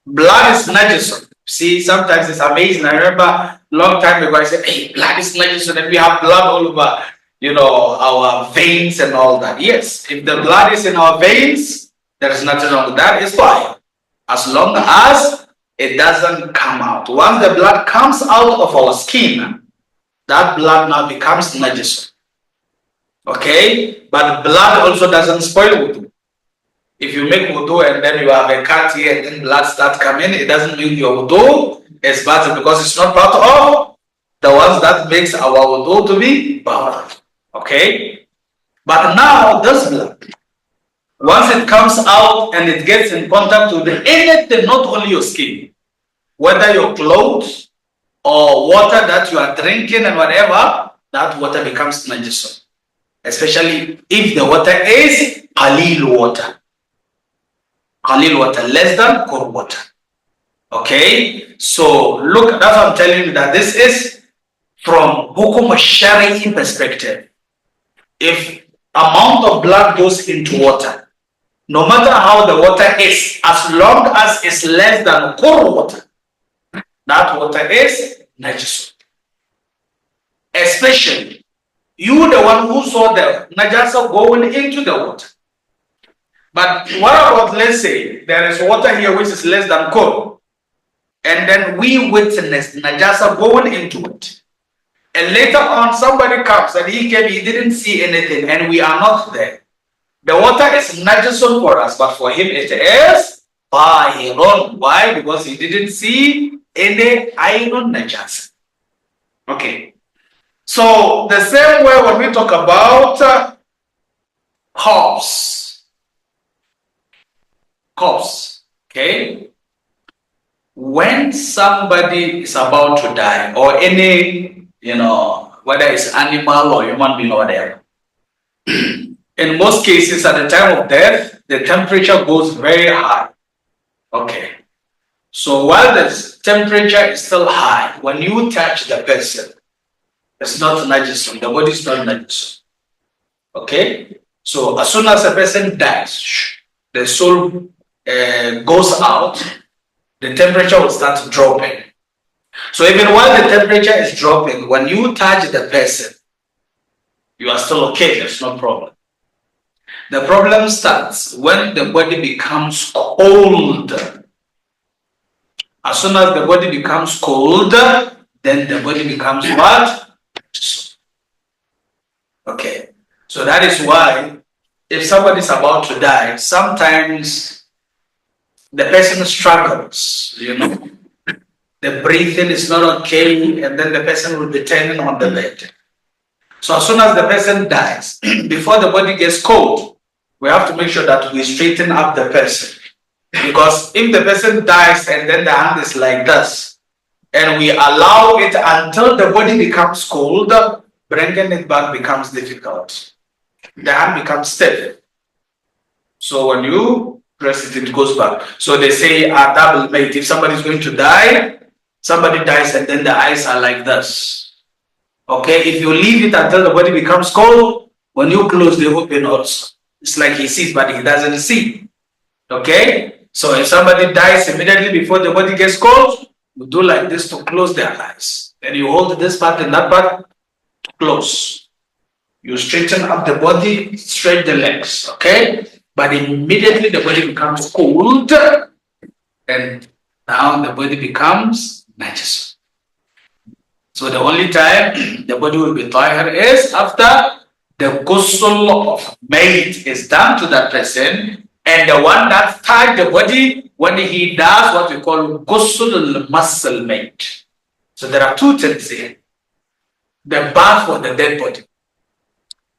Blood is najis. See, sometimes it's amazing. I remember a long time ago I said, hey, blood is najis, and we have blood all over, our veins and all that. Yes, if the blood is in our veins, there is nothing wrong with that. It's fine. As long as it doesn't come out. Once the blood comes out of our skin, that blood now becomes najis. Okay? But blood also doesn't spoil wudu. If you make wudu and then you have a cut here and then blood starts coming, it doesn't mean your wudu is bad because it's not part of the ones that makes our wudu to be bad. Okay? But now this blood, once it comes out and it gets in contact with anything, not only your skin, whether your clothes or water that you are drinking and whatever, that water becomes najis. Especially if the water is qalil water. Qalil water, less than cold water. Okay? So look, that's what I'm telling you, that this is from hukum al-shari'i perspective. If amount of blood goes into water, no matter how the water is, as long as it's less than cold water, that water is najis. Especially, you the one who saw the najasa going into the water. But what about, let's say, there is water here which is less than cold, and then we witness najasa going into it. And later on, somebody comes and he didn't see anything, and we are not there. The water is najasun for us, but for him it is tahirun. Why? Because he didn't see any iron najasa. Okay. So the same way when we talk about corpse, okay? When somebody is about to die, or any, whether it's animal or human being or whatever, in most cases at the time of death, the temperature goes very high. Okay. So while the temperature is still high, when you touch the person, it's not najis, the body is not najis. Okay? So as soon as a person dies, the soul goes out, the temperature will start dropping. So even while the temperature is dropping, when you touch the person, you are still okay, there's no problem. The problem starts when the body becomes cold. As soon as the body becomes cold, then the body becomes what? Okay. So that is why if somebody is about to die, sometimes the person struggles, The breathing is not okay, and then the person will be turning on the bed. So as soon as the person dies, before the body gets cold, we have to make sure that we straighten up the person. Because if the person dies and then the hand is like this, and we allow it until the body becomes cold, bringing it back becomes difficult. The hand becomes stiff. So when you press it, it goes back. So they say a double mate. If somebody is going to die, somebody dies and then the eyes are like this. Okay, if you leave it until the body becomes cold, when you close, they open also. It's like he sees, but he doesn't see. Okay, so if somebody dies immediately before the body gets cold, you do like this to close their eyes. Then you hold this part and that part to close. You straighten up the body, stretch the legs. Okay, but immediately the body becomes cold, and now the body becomes najis. So the only time the body will be tahir is after the ghusl of maid is done to that person, and the one that touched the body, when he does what we call ghusl al-musl maid. So there are two things here. The bath for the dead body.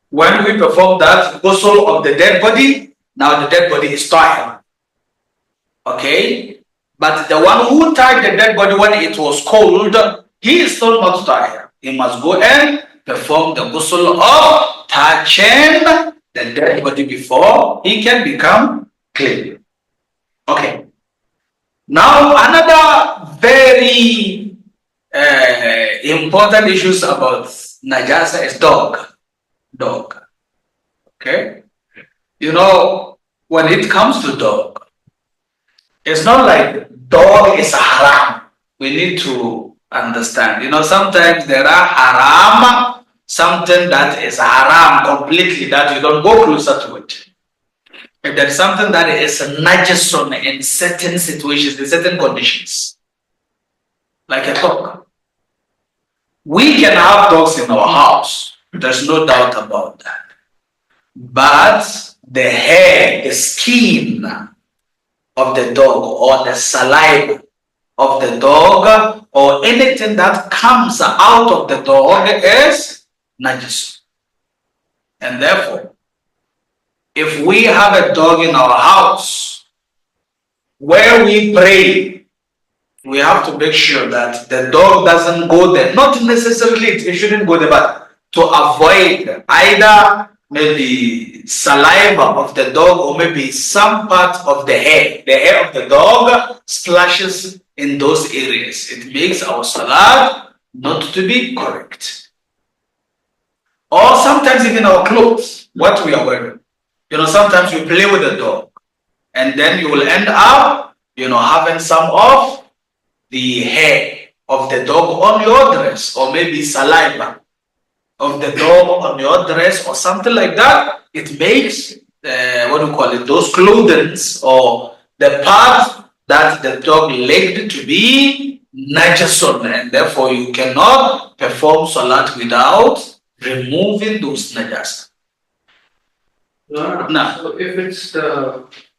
When we perform that ghusl of the dead body, now the dead body is tahir. Okay? But the one who touched the dead body when it was cold, he is still not tahir. He must go and perform the ghusl of touching the dead body before he can become clean. Okay. Now another very important issues about najasa is dog. Okay. When it comes to dog, it's not like dog is haram. We need to understand. Sometimes there are haram, something that is haram completely, that you don't go closer to it. If there's something that is najasun in certain situations, in certain conditions, like a dog. We can have dogs in our house. There's no doubt about that. But the hair, the skin of the dog, or the saliva of the dog, or anything that comes out of the dog is najis. And therefore, if we have a dog in our house where we pray, we have to make sure that the dog doesn't go there. Not necessarily it shouldn't go there, but to avoid either maybe saliva of the dog or maybe some part of the hair of the dog splashes in those areas. It makes our salat not to be correct. Or sometimes sometimes even our clothes, what we are wearing. Sometimes you play with the dog, and then you will end up, having some of the hair of the dog on your dress, or maybe saliva of the dog on your dress, or something like that. It makes those clothing or the part that the dog licked to be najasun, and therefore you cannot perform salat without removing those najas. No. So if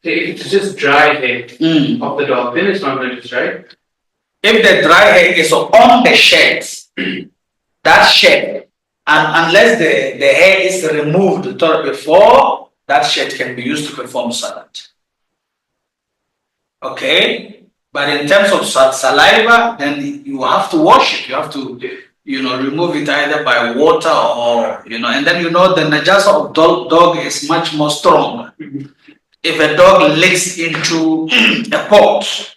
it's just dry hair of the dog, then it's not najis, right? If the dry hair is on the shirt, that shirt, and unless the hair is removed before, that shirt can be used to perform salat. Okay? But in terms of saliva, then you have to wash it. You have to, remove it either by water or, and then the najasa of dog is much more strong. If a dog licks into a pot,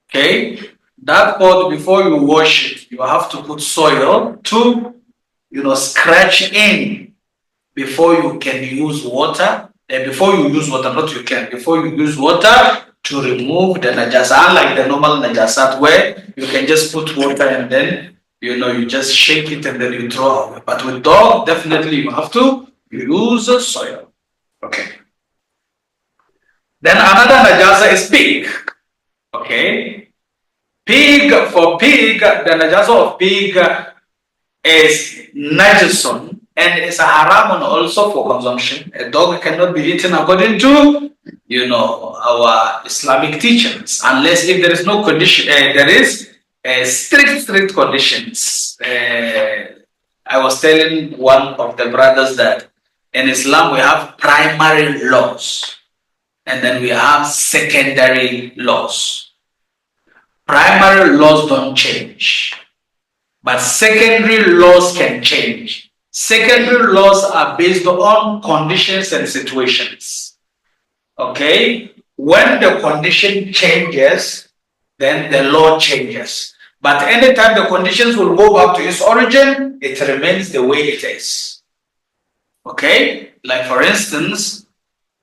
okay, that pot, before you wash it, you have to put soil to, scratch in before you can use water. Before you use water to remove the najasa, unlike the normal najasat where you can just put water and then you just shake it and then you throw away. But with dog, definitely you have to use soil. Okay. Then another najasa is pig. Okay. For pig, the najasa of pig is najasun, and it's a haramun also for consumption. A dog cannot be eaten according to, our Islamic teachings, unless if there is no condition, there is strict conditions. I was telling one of the brothers that in Islam we have primary laws, and then we have secondary laws. Primary laws don't change, but secondary laws can change. Secondary laws are based on conditions and situations. Okay? When the condition changes, then the law changes. But anytime the conditions will go back to its origin, it remains the way it is. Okay? Like for instance,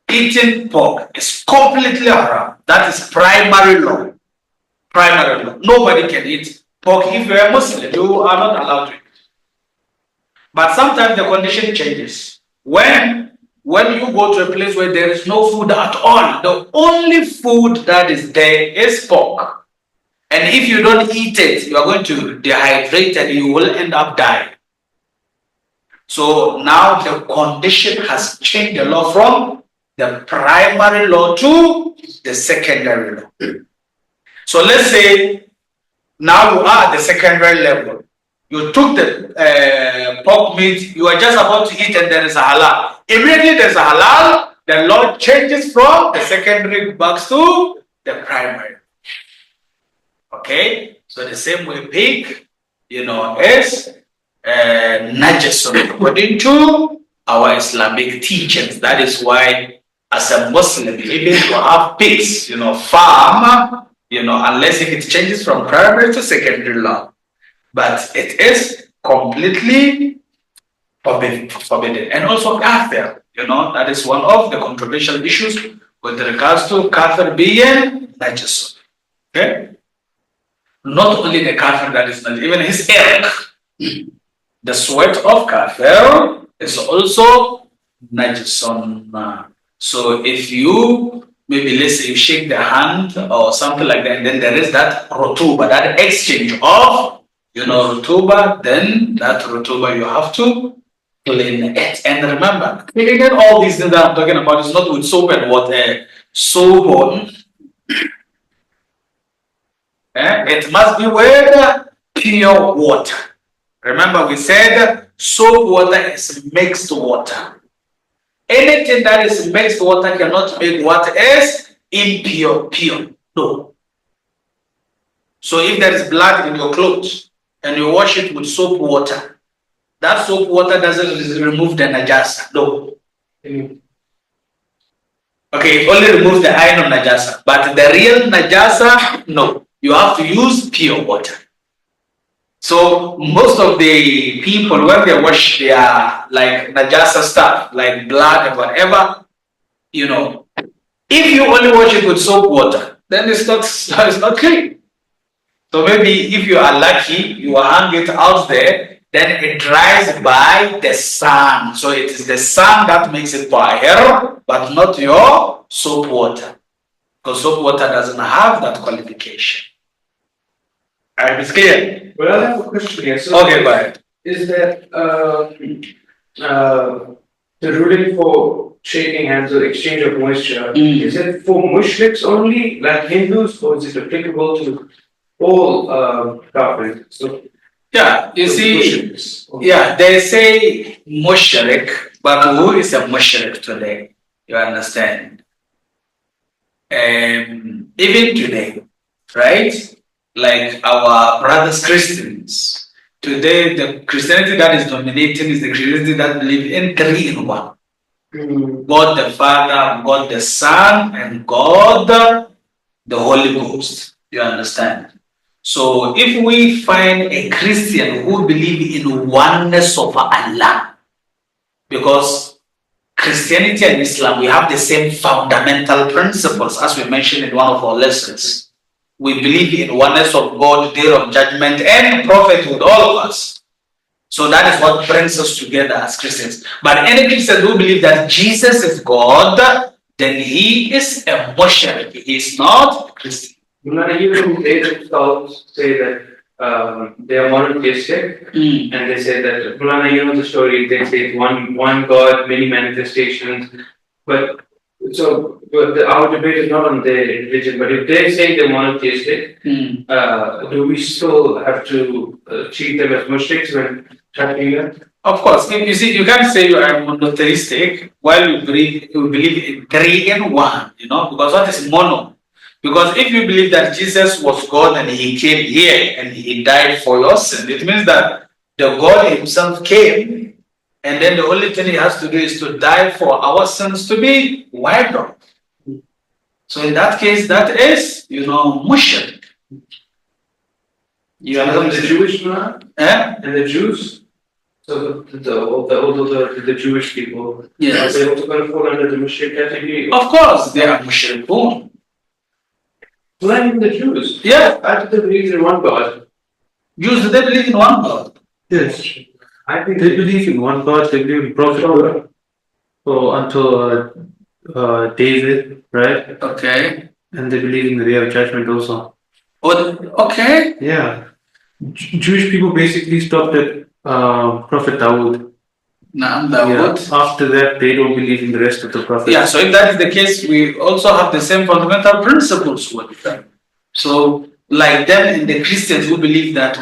eating pork is completely haram. That is primary law. Primary law. Nobody can eat pork. If you are Muslim, you are not allowed to eat. But sometimes the condition changes. When you go to a place where there is no food at all, the only food that is there is pork. And if you don't eat it, you are going to dehydrate and you will end up dying. So now the condition has changed the law from the primary law to the secondary law. So let's say now you are at the secondary level. You took the pork meat, you are just about to eat, and there is a halal. Immediately there's a halal, the law changes from the secondary back to the primary. Okay? So the same way pig, is najasun according to our Islamic teachings. That is why as a Muslim, even to have pigs, farm, unless if it changes from primary to secondary law. But it is completely forbidden. And also kafir, that is one of the controversial issues with regards to kafir being najasun. Okay? Not only the kafir that is not, even his irq. The sweat of kafir is also najasun. So if you, maybe let's say you shake the hand or something like that, and then there is that rotuba, that exchange of, rotuba, then that rotuba you have to clean it. And remember, cleaning all these things that I'm talking about is not with soap and water. Soap, it must be with pure water. Remember, we said soap water is mixed water. Anything that is mixed water cannot make what is impure, pure. No. So if there is blood in your clothes and you wash it with soap water, that soap water doesn't remove the najasa. No. Okay, it only removes the iron najasa. But the real najasa, no. You have to use pure water. So most of the people, when they wash their like najasa stuff, like blood and whatever, if you only wash it with soap water, then it's not clean. So maybe if you are lucky, you will hang it out there, then it dries by the sun. So it is the sun that makes it tahir, but not your soap water. Because soap water doesn't have that qualification. Alright, it's clear? Well, I have a question here. So Okay, go ahead. is that the ruling for shaking hands or exchange of moisture, is it for mushriks only, like Hindus, or is it applicable to all Kafirs? So, Yeah, you see, Muslims. yeah, they say mushrik, but who is a mushrik today? You understand? Even today, right? Like our brothers Christians, today the Christianity that is dominating is the Christianity that believe in 3 in 1. God the Father, God the Son, and God the Holy Ghost. You understand? So if we find a Christian who believe in oneness of Allah, because Christianity and Islam, we have the same fundamental principles as we mentioned in one of our lessons. We believe in oneness of God, day of judgment, and prophethood, all of us. So that is what brings us together as Christians. But any Christian who believes that Jesus is God, then he is a mushrik. He is not a Christian. Even they themselves say that they are monotheistic, and they say that, Mulana, you know the story, they say it's one God, many manifestations, but our debate is not on their religion, but if they say they're monotheistic, do we still have to treat them as mushriks when touching them? Of course, you see, you can't say you are monotheistic while you believe in 3 in 1, because what is mono? Because if you believe that Jesus was God and he came here and he died for your sin, it means that the God himself came, and then the only thing he has to do is to die for our sins to be wiped off. So in that case, that is, mushrik. You And the Jewish man? Eh? And the Jews? So the Jewish people, Yes. are they also going to fall under the mushrik category? Of course, they are mushrikun. Well, even the Jews. Yeah. I thought they believe in one God. Jews, do they believe in one God? Yes, I think they believe in one God, they believe in prophethood until David, right? Okay. And they believe in the day of judgment also. Oh, okay. Yeah. Jewish people basically stopped at Prophet Dawood. Naam, Yeah. Dawood. After that, they don't believe in the rest of the prophets. Yeah, so if that is the case, we also have the same fundamental principles with them. So, like them and the Christians who believe that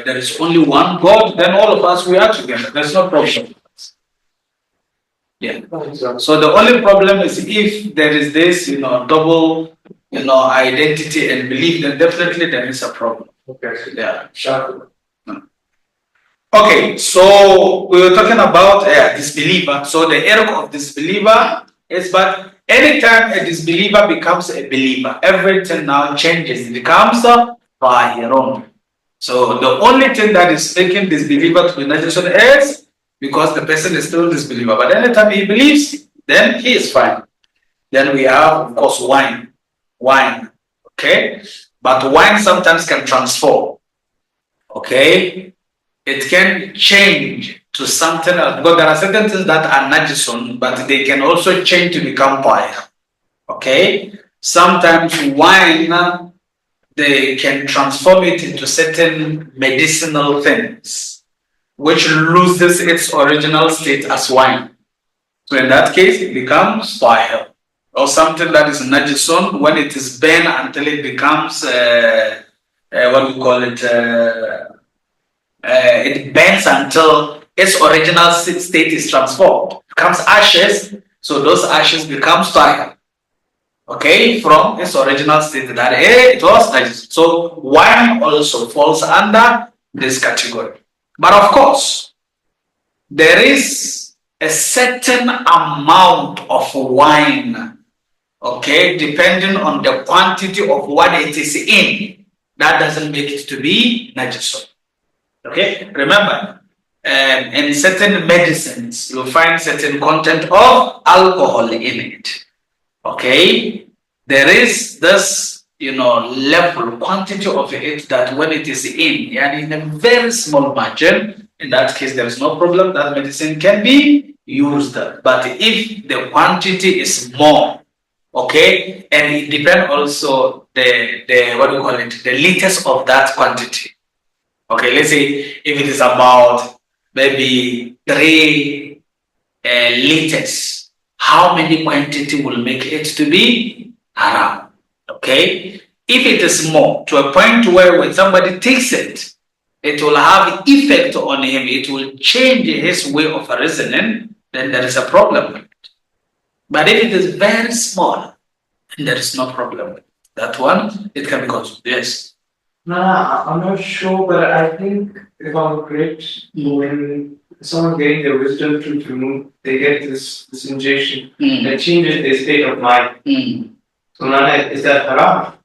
there is only one God, then all of us, we are together. There's no problem. Yeah. So the only problem is if there is this, double, identity and belief, then definitely there is a problem. Okay. Yeah. Okay, so we were talking about disbeliever. So the error of disbeliever is, but anytime a disbeliever becomes a believer, everything now changes. It becomes a tahirun. So the only thing that is making disbeliever to be najis is because the person is still disbeliever. But anytime he believes, then he is fine. Then we have, of course, wine. Okay, but wine sometimes can transform. Okay. It can change to something else because there are certain things that are najisun, but they can also change to become fire. Okay? Sometimes wine, they can transform it into certain medicinal things, which loses its original state as wine. So in that case, it becomes fire. Or something that is najisun, when it is burned until it becomes, what we call it, it bends until its original state is transformed. It becomes ashes, so those ashes becomes fire. Okay, from its original state that it was nice. So wine also falls under this category. But of course, there is a certain amount of wine, okay, depending on the quantity of what it is in. That doesn't make it to be najis. Okay, remember, in certain medicines, you'll find certain content of alcohol in it. Okay, there is this, level, quantity of it that when it is in, and in a very small margin, in that case, there is no problem. That medicine can be used. But if the quantity is more, okay, and it depends also the what do you call it, the liters of that quantity. Okay, let's say if it is about maybe 3 liters, how many quantity will make it to be haram? Okay, if it is more to a point where when somebody takes it, it will have effect on him, it will change his way of reasoning, then there is a problem with it. But if it is very small, there is no problem with it. That one, it can be consumed. Yes. No, I'm not sure, but I think if I'm correct, when someone getting their wisdom tooth removed, they get this injection that changes their state of mind. So Nana, is that haram?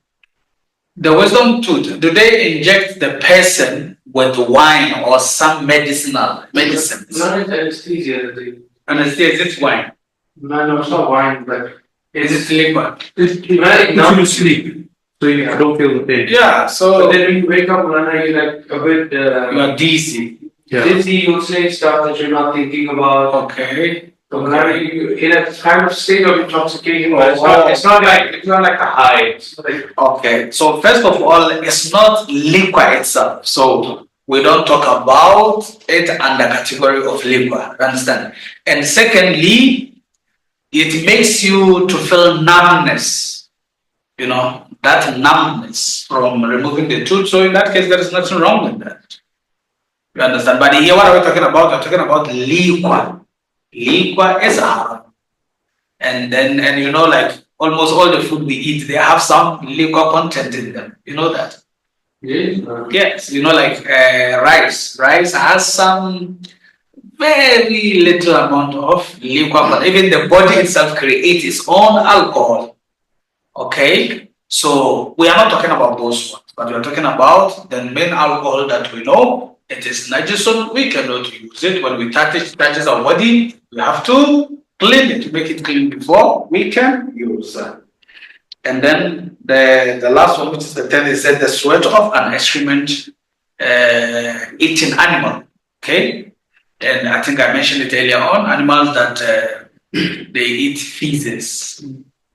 The wisdom tooth, do they inject the person with wine or some medicines? Not it's anesthesia. Anesthesia, is it wine? No, it's not wine, but Is it liquid? right now. You sleep, so you don't feel the pain. Yeah, But so then when you wake up, Mulana, you're like a bit you are dizzy. Yeah. dizzy, you'll say stuff that you're not thinking about. Okay. So Mulana, you're in a kind of state of intoxication, but Oh. it's not like a high. It's like, Okay. So first of all, it's not liquor itself. So we don't talk about it under category of liquor. Understand? And secondly, it makes you to feel numbness. That numbness from removing the tooth. So in that case, there is nothing wrong with that. You understand? But here, what are we talking about? We're talking about liquor. Liquor is haram. And like almost all the food we eat, they have some liquor content in them. You know that? Yes. Like rice. Rice has some very little amount of liquor, but even the body itself creates its own alcohol. Okay? So we are not talking about those ones, but we are talking about the main alcohol that we know. It is najisun, we cannot use it. When we touches our body, we have to clean it, make it clean before we can use it. And then the last one, which is the 10th, is said the sweat of an excrement eating animal. Okay? And I think I mentioned it earlier on, animals that they eat feces.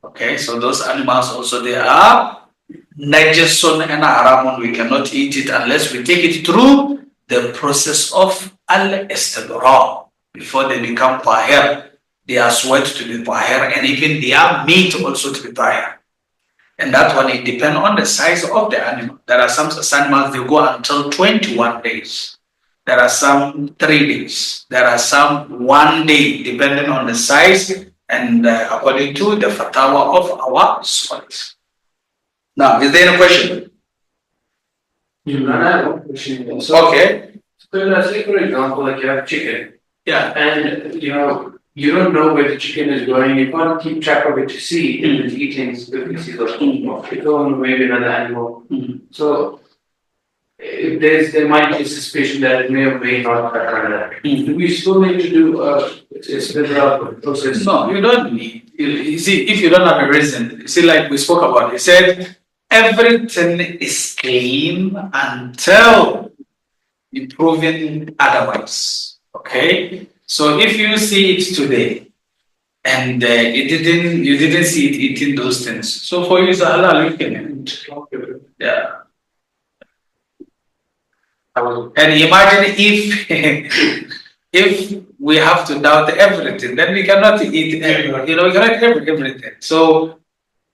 Okay, so those animals also, they are najasun and haramun. We cannot eat it unless we take it through the process of al-istibra before they become tahir. They are sweat to be tahir, and even their meat also to be tahir. And that one, it depends on the size of the animal. There are some animals, they go until 21 days. There are some 3 days. There are some 1 day, depending on the size and according to the fatwa of our scholars. Now, is there any question? Mulana, I have one question. Okay. So let's say, for example, like you have chicken, Yeah. and you don't know where the chicken is going. You can't keep track of it to see if it's eating species or it's going maybe another animal. So if there might be a suspicion that it may or may not have that. Do we still need to do a process? No, you don't need. You see, if you don't have a reason, you see, like we spoke about, he said, everything is clean until you proven otherwise. Okay? So if you see it today and you didn't see it eating those things, so for you it's halal, you can eat. Yeah. And imagine if we have to doubt everything, then we cannot eat we cannot eat everything. So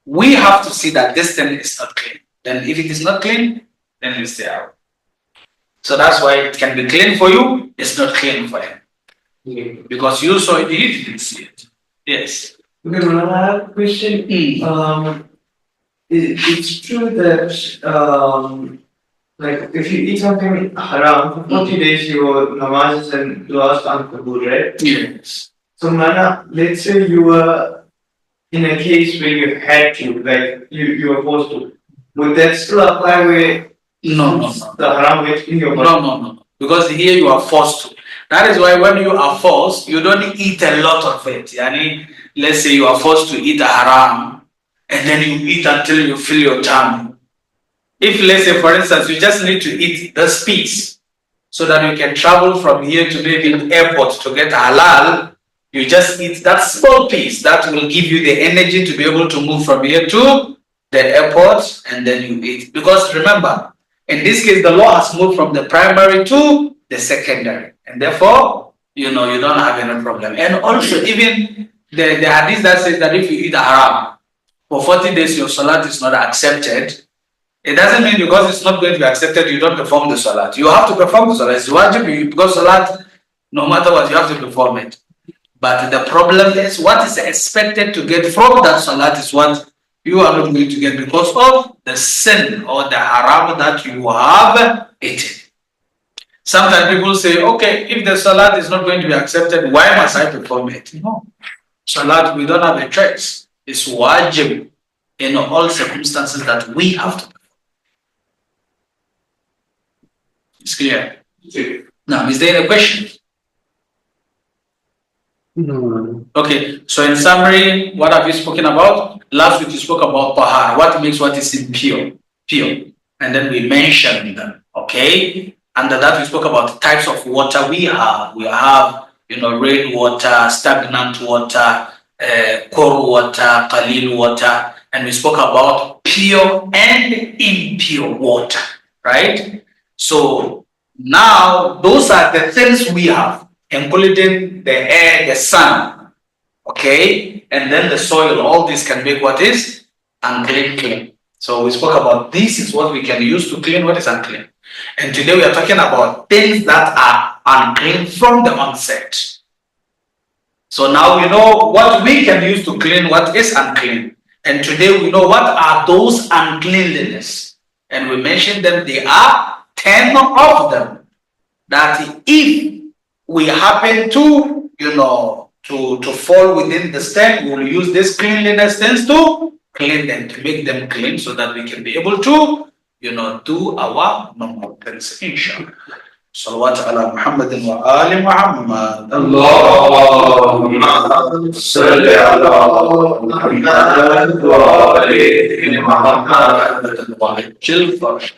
we have to see that this thing is not clean. Then if it is not clean, then you stay out. So that's why it can be clean for you, it's not clean for him. Because you saw it, he didn't see it. Yes. Okay, Molana, I have a question. It's true that like if you eat something haram, for 40 days your namazes and du'as aren't kabul, right? Yes. So Molana, let's say you were in a case where you had to, like you were forced to. Would that still apply where No. the haram went in your body? No. because here you are forced to. That is why when you are forced, you don't eat a lot of it. Yani, let's say you are forced to eat a haram, and then you eat until you fill your tummy. If, let's say, for instance, you just need to eat this piece so that you can travel from here to maybe an airport to get halal, you just eat that small piece that will give you the energy to be able to move from here to the airport, and then you eat. Because remember, in this case, the law has moved from the primary to the secondary, and therefore, you don't have any problem. And also, even the hadith that says that if you eat haram for 40 days, your salat is not accepted. It doesn't mean because it's not going to be accepted, you don't perform the salat. You have to perform the salat. It's wajib, because salat, no matter what, you have to perform it. But the problem is what is expected to get from that salat is what you are not going to get because of the sin or the haram that you have eaten. Sometimes people say, okay, if the salat is not going to be accepted, why must I perform it? No. Salat, we don't have a choice. It's wajib in all circumstances that we have to perform. It's clear. Now, is there a question? No. Okay, so in summary, what have we spoken about? Last week we spoke about tahara, what makes what is impure, pure. And then we mentioned them, okay? Under that we spoke about the types of water we have. We have, rainwater, stagnant water, cold water, qalil water, and we spoke about pure and impure water, right? So now those are the things we have, including the air, the sun, okay, and then the soil. All this can make what is unclean clean. So we spoke about this is what we can use to clean what is unclean. And today we are talking about things that are unclean from the onset. So now we know what we can use to clean what is unclean. And today we know what are those uncleanliness. And we mentioned them, they are 10 of them. That if we happen to, to fall within the step, we will use this cleanliness things to clean them, to make them clean so that we can be able to, do our normal things, inshallah. Salawat ala Muhammadin wa ali Muhammad. Allahumma salli ala Muhammad wa ali Muhammad. Chill first.